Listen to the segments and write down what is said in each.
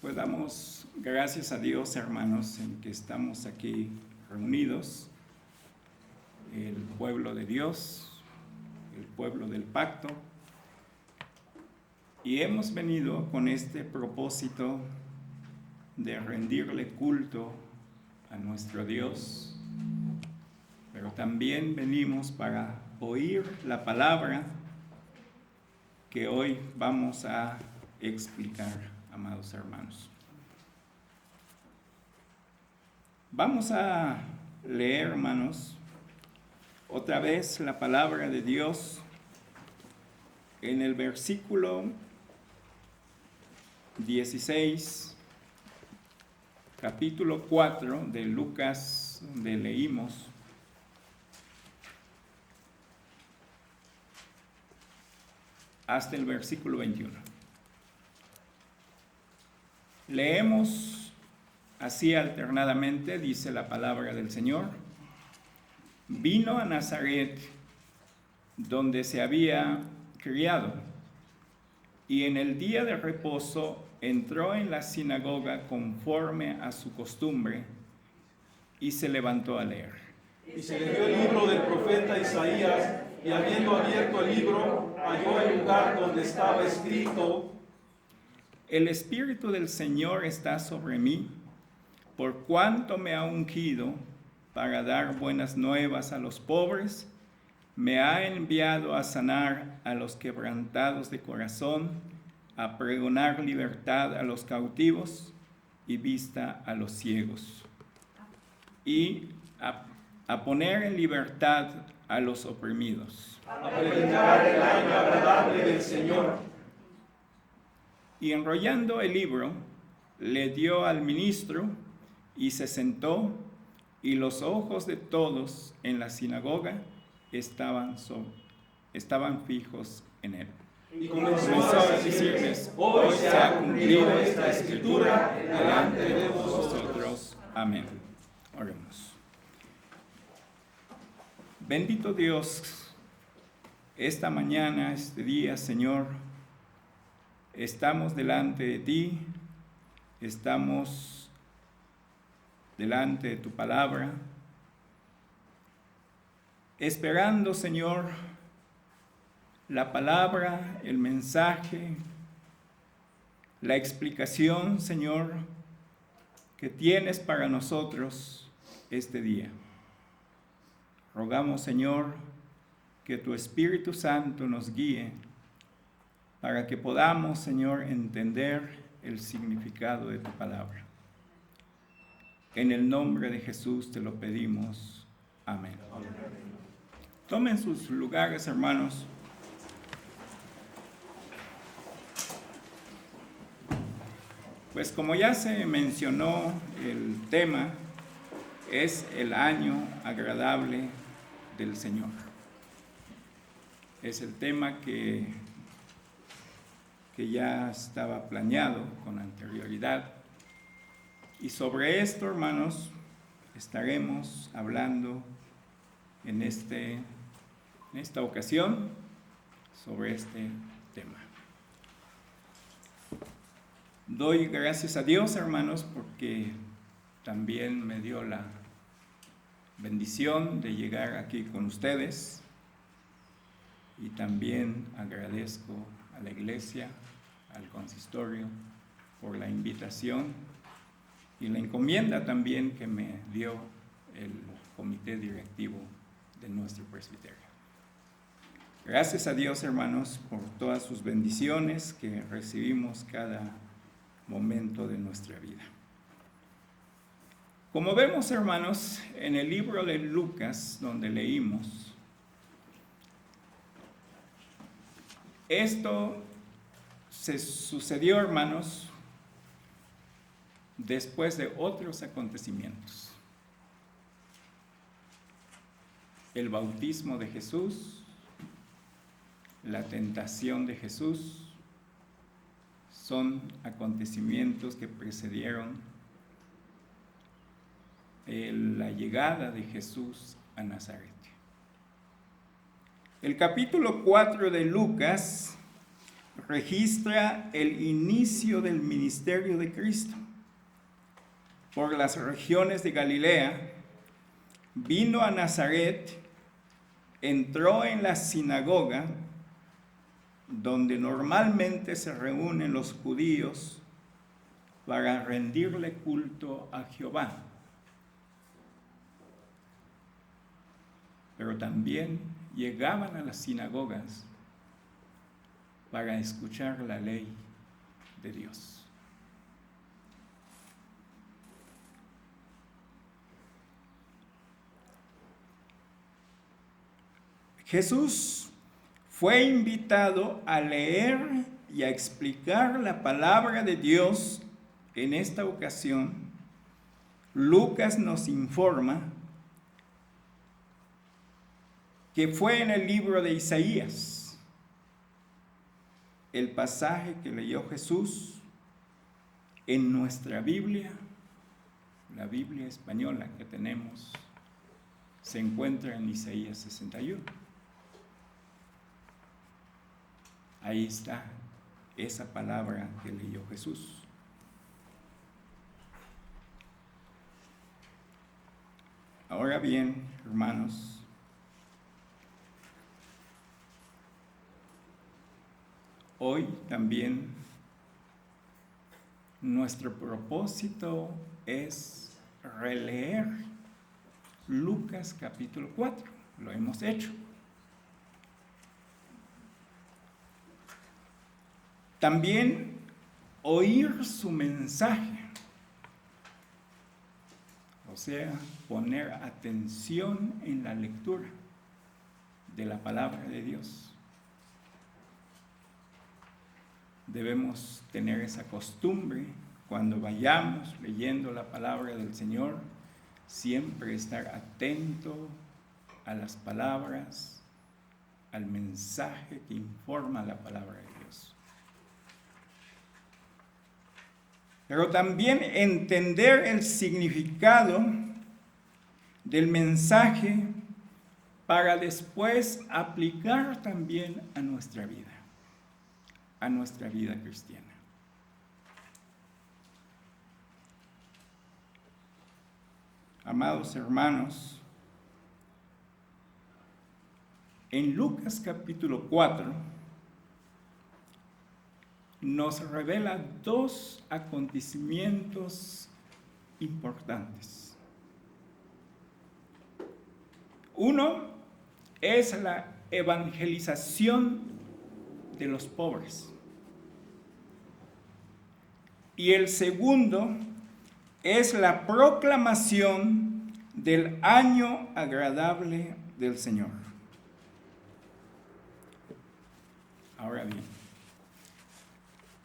Pues damos gracias a Dios, hermanos, en que estamos aquí reunidos, el pueblo de Dios, el pueblo del pacto, y hemos venido con este propósito de rendirle culto a nuestro Dios, pero también venimos para oír la palabra que hoy vamos a explicar, amados hermanos. Vamos a leer, hermanos, otra vez la palabra de Dios en el versículo 16, capítulo 4 de Lucas, donde leímos: hasta el versículo 21. Leemos así alternadamente, dice la palabra del Señor. Vino a Nazaret, donde se había criado, y en el día de reposo entró en la sinagoga conforme a su costumbre, y se levantó a leer. Y se le dio el libro del profeta Isaías, y habiendo abierto el libro, halló el lugar donde estaba escrito: El Espíritu del Señor está sobre mí, por cuanto me ha ungido para dar buenas nuevas a los pobres, me ha enviado a sanar a los quebrantados de corazón, a pregonar libertad a los cautivos y vista a los ciegos, y a poner en libertad a los oprimidos, a predicar el año agradable del Señor. Y enrollando el libro, le dio al ministro y se sentó, y los ojos de todos en la sinagoga estaban fijos en él. Y comenzó a decirles: hoy se ha cumplido esta escritura delante de vosotros. Amén. Oremos. Bendito Dios, esta mañana, este día, Señor, estamos delante de ti, estamos delante de tu palabra, esperando, Señor, la palabra, el mensaje, la explicación, Señor, que tienes para nosotros este día. Rogamos, Señor, que tu Espíritu Santo nos guíe para que podamos, Señor, entender el significado de tu palabra. En el nombre de Jesús te lo pedimos. Amén. Tomen sus lugares, hermanos. Pues como ya se mencionó, el tema es el año agradable del Señor. Es el tema que ya estaba planeado con anterioridad. Y sobre esto, hermanos, estaremos hablando en esta ocasión sobre este tema. Doy gracias a Dios, hermanos, porque también me dio la bendición de llegar aquí con ustedes, y también agradezco a la iglesia, al consistorio, por la invitación y la encomienda también que me dio el comité directivo de nuestro presbiterio. Gracias a Dios, hermanos, por todas sus bendiciones que recibimos cada momento de nuestra vida. Como vemos, hermanos, en el libro de Lucas, donde leímos, esto se sucedió, hermanos, después de otros acontecimientos. El bautismo de Jesús, la tentación de Jesús, son acontecimientos que precedieron la llegada de Jesús a Nazaret. El capítulo 4 de Lucas registra el inicio del ministerio de Cristo. Por las regiones de Galilea, vino a Nazaret, entró en la sinagoga, donde normalmente se reúnen los judíos para rendirle culto a Jehová. Pero también llegaban a las sinagogas para escuchar la ley de Dios. Jesús fue invitado a leer y a explicar la palabra de Dios. En esta ocasión, Lucas nos informa que fue en el libro de Isaías, el pasaje que leyó Jesús en nuestra Biblia, la Biblia española que tenemos, se encuentra en Isaías 61. Ahí está esa palabra que leyó Jesús. Ahora bien, hermanos, hoy también nuestro propósito es releer Lucas capítulo 4. Lo hemos hecho. También oír su mensaje, o sea, poner atención en la lectura de la palabra de Dios. Debemos tener esa costumbre cuando vayamos leyendo la palabra del Señor, siempre estar atento a las palabras, al mensaje que informa la palabra de Dios. Pero también entender el significado del mensaje para después aplicar también a nuestra vida cristiana. Amados hermanos, en Lucas capítulo 4, nos revela dos acontecimientos importantes. Uno es la evangelización de los pobres. Y el segundo es la proclamación del año agradable del Señor. Ahora bien,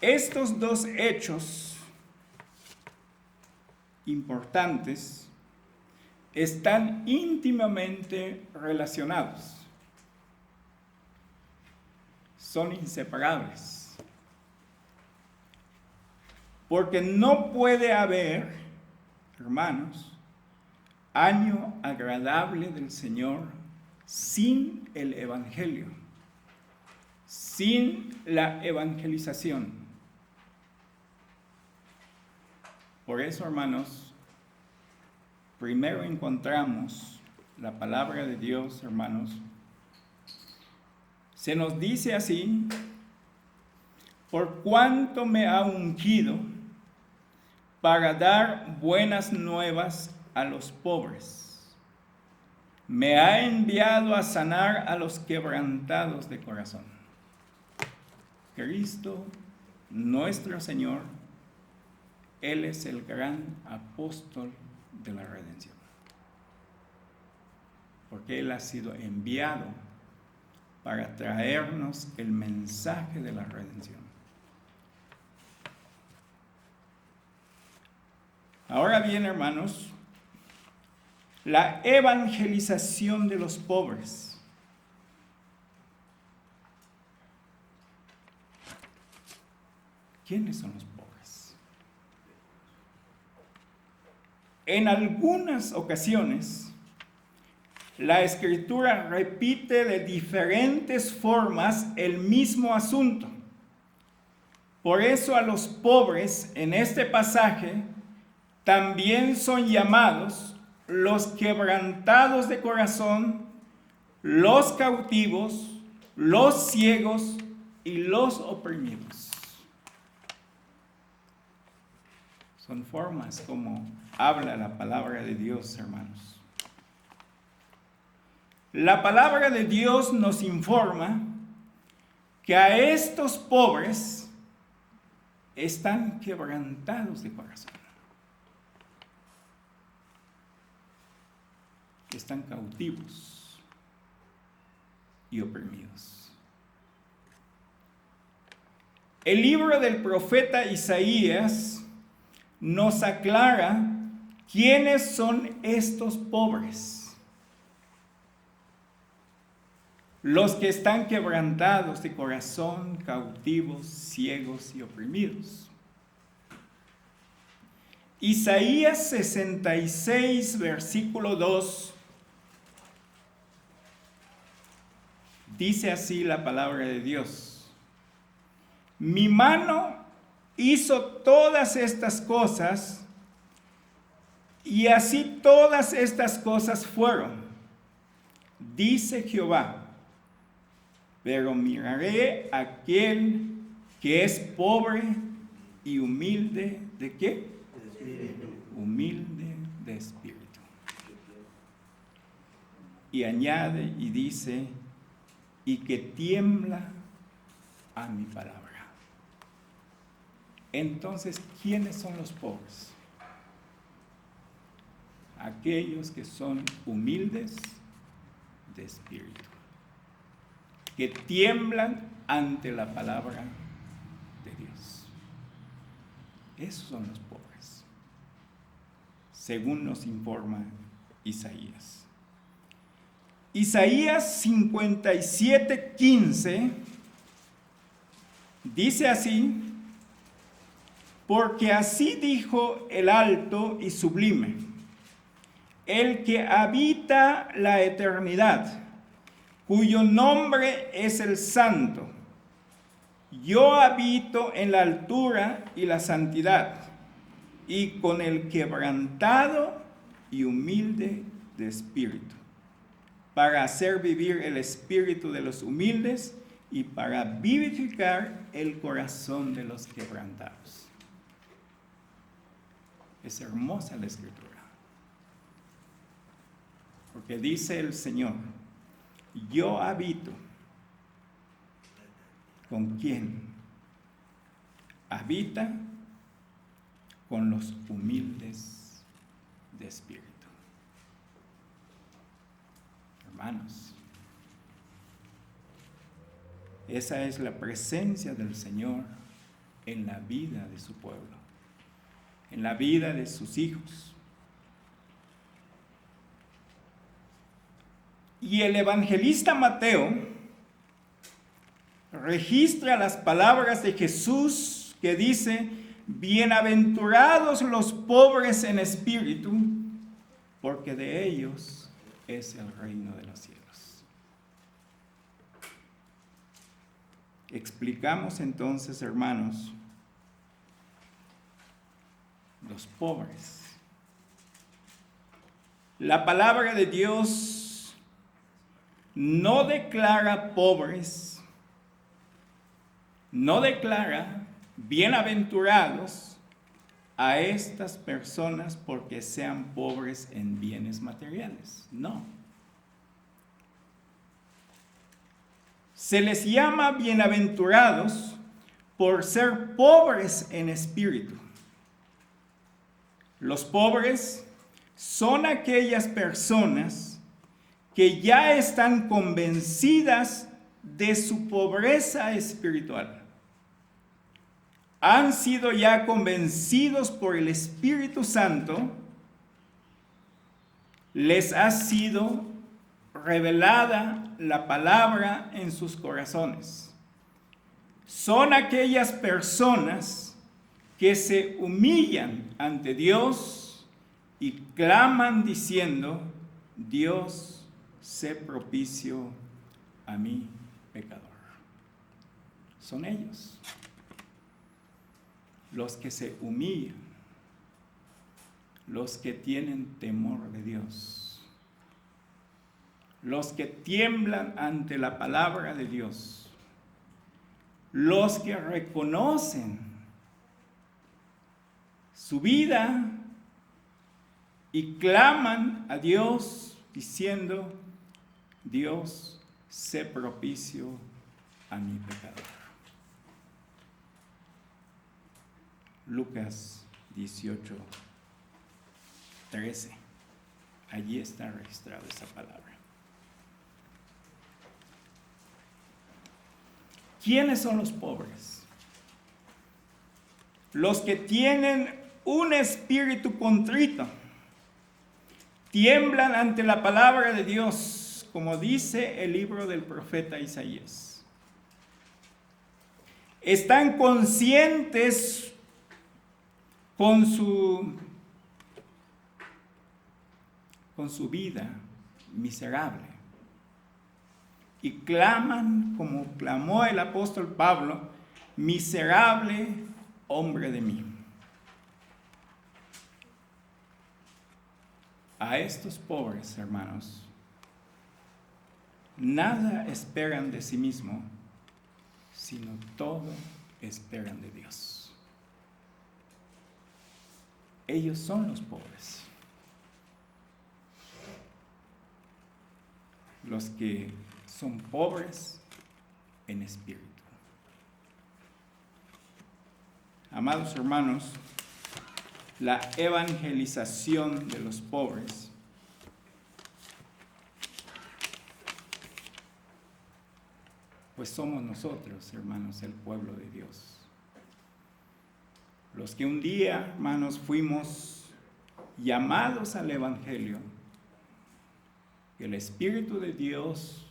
estos dos hechos importantes están íntimamente relacionados. Son inseparables. Porque no puede haber, hermanos, año agradable del Señor sin el Evangelio, sin la evangelización. Por eso, hermanos, primero encontramos la palabra de Dios, hermanos. Se nos dice así: por cuanto me ha ungido para dar buenas nuevas a los pobres, me ha enviado a sanar a los quebrantados de corazón. Cristo, nuestro Señor, Él es el gran apóstol de la redención, porque Él ha sido enviado para traernos el mensaje de la redención. Ahora bien, hermanos, la evangelización de los pobres. ¿Quiénes son los pobres? En algunas ocasiones, la Escritura repite de diferentes formas el mismo asunto, Por eso a los pobres en este pasaje también son llamados los quebrantados de corazón, los cautivos, los ciegos y los oprimidos. Son formas como habla la palabra de Dios, hermanos. La palabra de Dios nos informa que a estos pobres están quebrantados de corazón. Están cautivos y oprimidos. El libro del profeta Isaías nos aclara quiénes son estos pobres. Los que están quebrantados de corazón, cautivos, ciegos y oprimidos. Isaías 66, versículo 2, dice así la palabra de Dios: mi mano hizo todas estas cosas, y así todas estas cosas fueron, dice Jehová. Pero miraré a aquel que es pobre y humilde, ¿de qué? Humilde de espíritu. Y añade y dice, y que tiembla a mi palabra. Entonces, ¿quiénes son los pobres? Aquellos que son humildes de espíritu, que tiemblan ante la palabra de Dios. Esos son los pobres, según nos informa Isaías. Isaías 57, 15 dice así: porque así dijo el alto y sublime, el que habita la eternidad, cuyo nombre es el Santo. Yo habito en la altura y la santidad, y con el quebrantado y humilde de espíritu, para hacer vivir el espíritu de los humildes y para vivificar el corazón de los quebrantados. Es hermosa la escritura, porque dice el Señor: yo habito. ¿Con quién? Habita con los humildes de espíritu. Hermanos, esa es la presencia del Señor en la vida de su pueblo, en la vida de sus hijos. Y el evangelista Mateo registra las palabras de Jesús que dice: bienaventurados los pobres en espíritu, porque de ellos es el reino de los cielos. Explicamos entonces, hermanos, los pobres. La palabra de Dios no declara pobres, no declara bienaventurados a estas personas porque sean pobres en bienes materiales. No. Se les llama bienaventurados por ser pobres en espíritu. Los pobres son aquellas personas que ya están convencidas de su pobreza espiritual. Han sido ya convencidos por el Espíritu Santo, les ha sido revelada la palabra en sus corazones. Son aquellas personas que se humillan ante Dios y claman diciendo: Dios, sé propicio a mí, pecador. Son ellos. los que se humillan, los que tienen temor de Dios, los que tiemblan ante la palabra de Dios, los que reconocen su vida y claman a Dios diciendo: Dios, sé propicio a mi pecador. Lucas 18:13. Allí está registrada esa palabra. ¿Quiénes son los pobres? Los que tienen un espíritu contrito, tiemblan ante la palabra de Dios, como dice el libro del profeta Isaías. Están conscientes con su vida miserable y claman como clamó el apóstol Pablo: miserable hombre de mí. A estos pobres hermanos, nada esperan de sí mismo, sino todo esperan de Dios. Ellos son los pobres, los que son pobres en espíritu. Amados hermanos, la evangelización de los pobres pues somos nosotros, hermanos, el pueblo de Dios. Los que un día, hermanos, fuimos llamados al Evangelio, que el Espíritu de Dios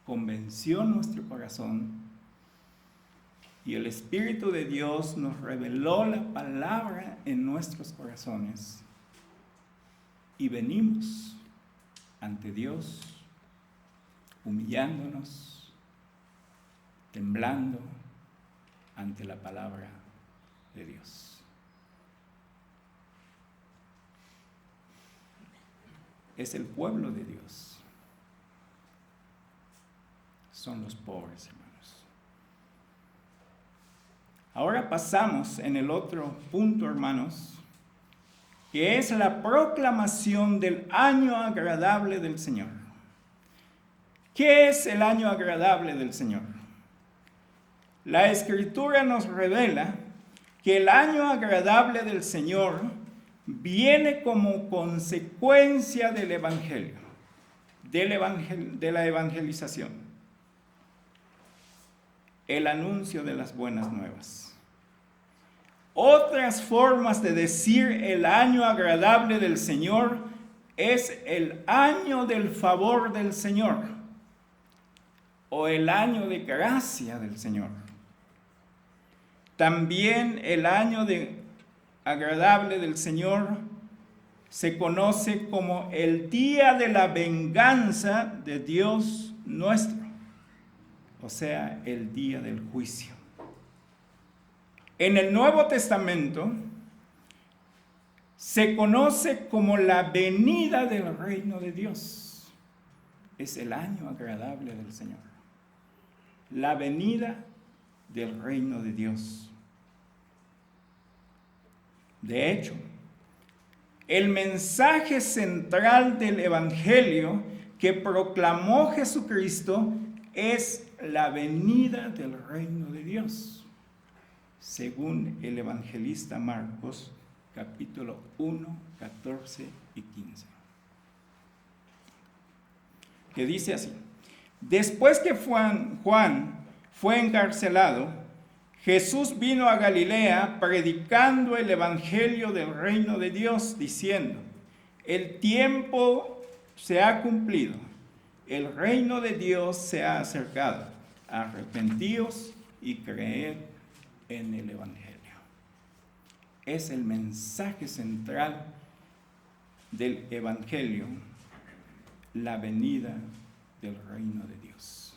convenció nuestro corazón y el Espíritu de Dios nos reveló la palabra en nuestros corazones y venimos ante Dios humillándonos, temblando ante la palabra de Dios. Es el pueblo de Dios. Son los pobres, hermanos. Ahora pasamos en el otro punto, hermanos, que es la proclamación del año agradable del Señor. ¿Qué es el año agradable del Señor? La Escritura nos revela que el año agradable del Señor viene como consecuencia del Evangelio, de la evangelización. El anuncio de las buenas nuevas. Otras formas de decir el año agradable del Señor es el año del favor del Señor o el año de gracia del Señor. También el año agradable del Señor se conoce como el día de la venganza de Dios nuestro. O sea, el día del juicio. En el Nuevo Testamento se conoce como la venida del reino de Dios. Es el año agradable del Señor. La venida del reino de Dios. De hecho, el mensaje central del Evangelio que proclamó Jesucristo es la venida del reino de Dios, según el evangelista Marcos, capítulo 1, 14 y 15. Que dice así: después que Juan fue encarcelado, Jesús vino a Galilea predicando el evangelio del reino de Dios, diciendo: el tiempo se ha cumplido, el reino de Dios se ha acercado, arrepentíos y creed en el evangelio. Es el mensaje central del evangelio, la venida del reino de Dios.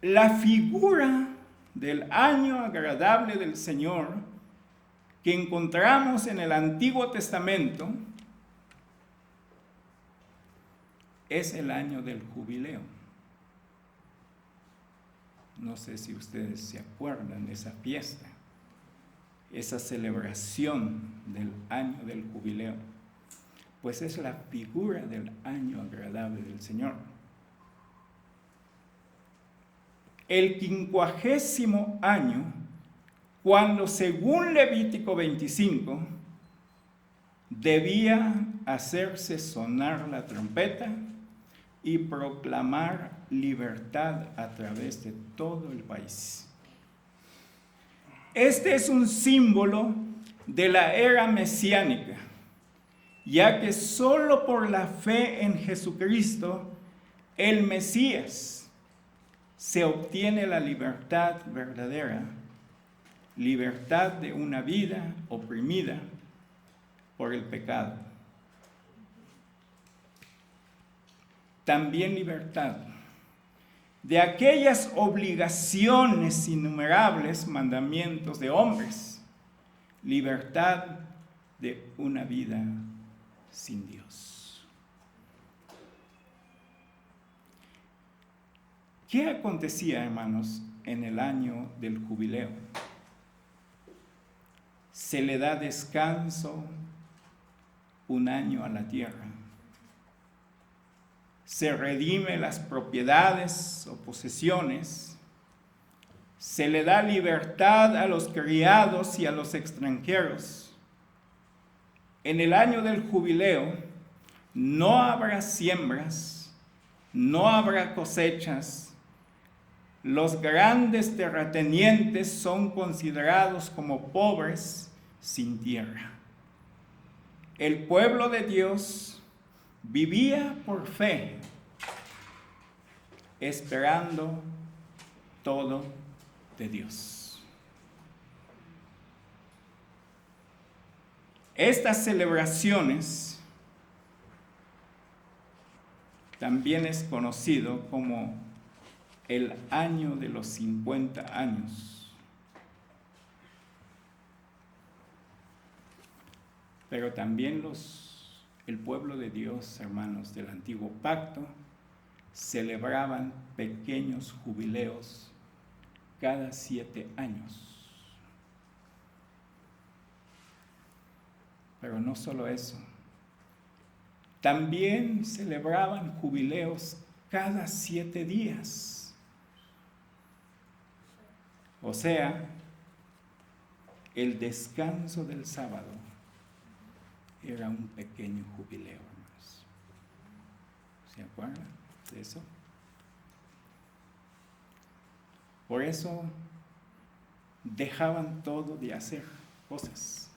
La figura del año agradable del Señor que encontramos en el Antiguo Testamento es el año del jubileo. No sé si ustedes se acuerdan de esa fiesta, esa celebración del año del jubileo. Pues es la figura del año agradable del Señor. El 50º año, cuando según Levítico 25, debía hacerse sonar la trompeta y proclamar libertad a través de todo el país. Este es un símbolo de la era mesiánica, ya que solo por la fe en Jesucristo, el Mesías, se obtiene la libertad verdadera, libertad de una vida oprimida por el pecado. También libertad de aquellas obligaciones innumerables, mandamientos de hombres, libertad de una vida sin Dios. ¿Qué acontecía, hermanos, en el año del jubileo? Se le da descanso un año a la tierra. Se redime las propiedades o posesiones. Se le da libertad a los criados y a los extranjeros. En el año del jubileo no habrá siembras, no habrá cosechas. Los grandes terratenientes son considerados como pobres sin tierra. El pueblo de Dios vivía por fe, esperando todo de Dios. Estas celebraciones también es conocido como el año de los 50 años. Pero también el pueblo de Dios, hermanos, del antiguo pacto, celebraban pequeños jubileos cada 7 años. Pero no solo eso, también celebraban jubileos cada 7 días. O sea, el descanso del sábado era un pequeño jubileo, hermanos. ¿Se acuerdan de eso? Por eso dejaban todo de hacer cosas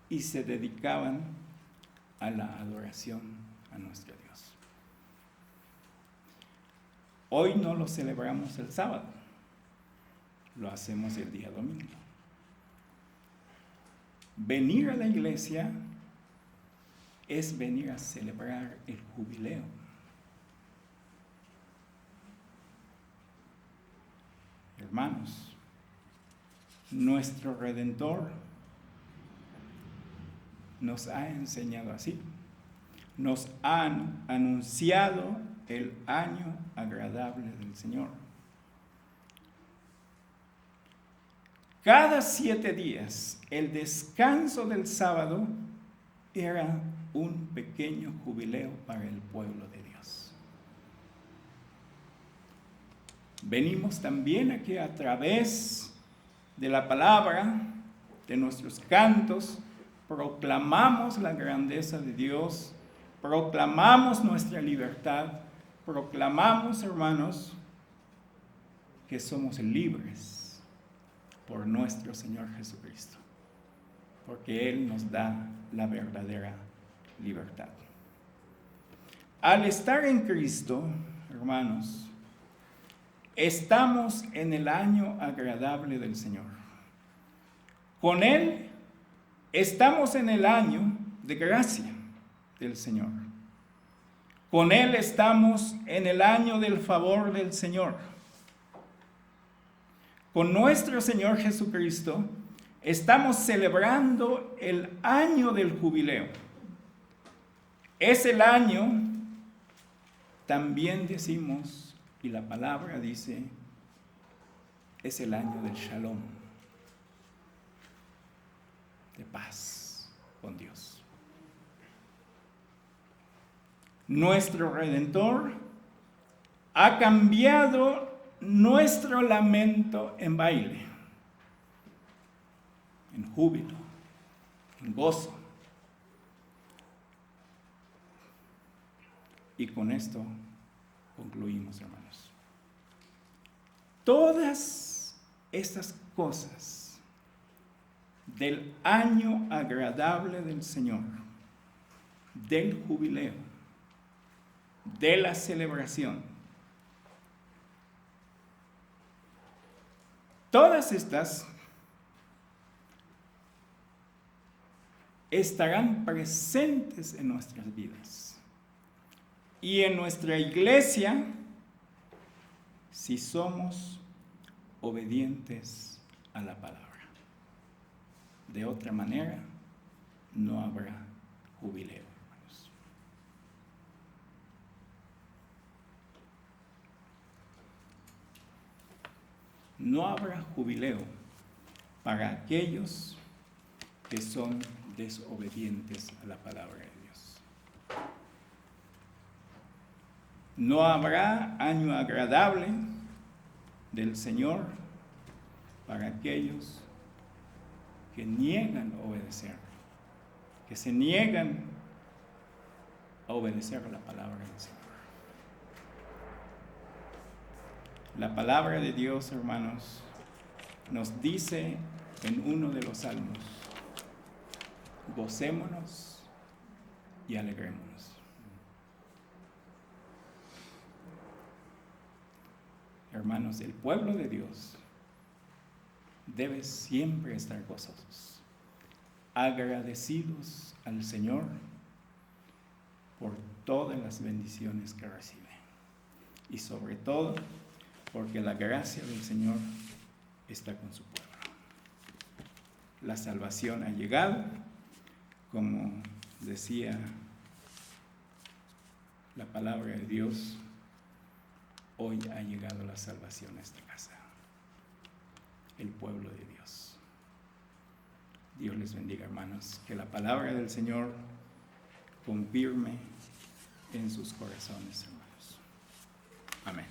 y se dedicaban a la adoración a nuestro Dios. Hoy no lo celebramos el sábado, lo hacemos el día domingo. Venir a la iglesia es venir a celebrar el jubileo. Hermanos, nuestro Redentor nos ha enseñado así. Nos han anunciado el año agradable del Señor. Cada 7 días, el descanso del sábado era un pequeño jubileo para el pueblo de Dios. Venimos también aquí a través de la palabra, de nuestros cantos, proclamamos la grandeza de Dios, proclamamos nuestra libertad, proclamamos, hermanos, que somos libres por nuestro Señor Jesucristo, porque Él nos da la verdadera libertad. Al estar en Cristo, hermanos, estamos en el año agradable del Señor. Con Él estamos en el año de gracia del Señor. Con Él estamos en el año del favor del Señor. con nuestro Señor Jesucristo, estamos celebrando el año del jubileo. Es el año, también decimos, y la palabra dice, es el año del Shalom, de paz con Dios. Nuestro Redentor ha cambiado nuestro lamento en baile, en júbilo, en gozo. Y con esto concluimos, hermanos. Todas estas cosas del año agradable del Señor, del jubileo, de la celebración, todas estas estarán presentes en nuestras vidas y en nuestra iglesia si somos obedientes a la palabra. De otra manera, no habrá jubileo, hermanos. No habrá jubileo para aquellos que son desobedientes a la palabra de Dios. No habrá año agradable del Señor para aquellos que niegan obedecer, que se niegan a obedecer a la palabra del Señor. La palabra de Dios, hermanos, nos dice en uno de los salmos: gocémonos y alegrémonos. Hermanos, el pueblo de Dios debe siempre estar gozosos, agradecidos al Señor por todas las bendiciones que recibe, y sobre todo porque la gracia del Señor está con su pueblo. La salvación ha llegado, como decía la palabra de Dios. Hoy ha llegado la salvación a esta casa, el pueblo de Dios. Dios les bendiga, hermanos, que la palabra del Señor confirme en sus corazones, hermanos. Amén.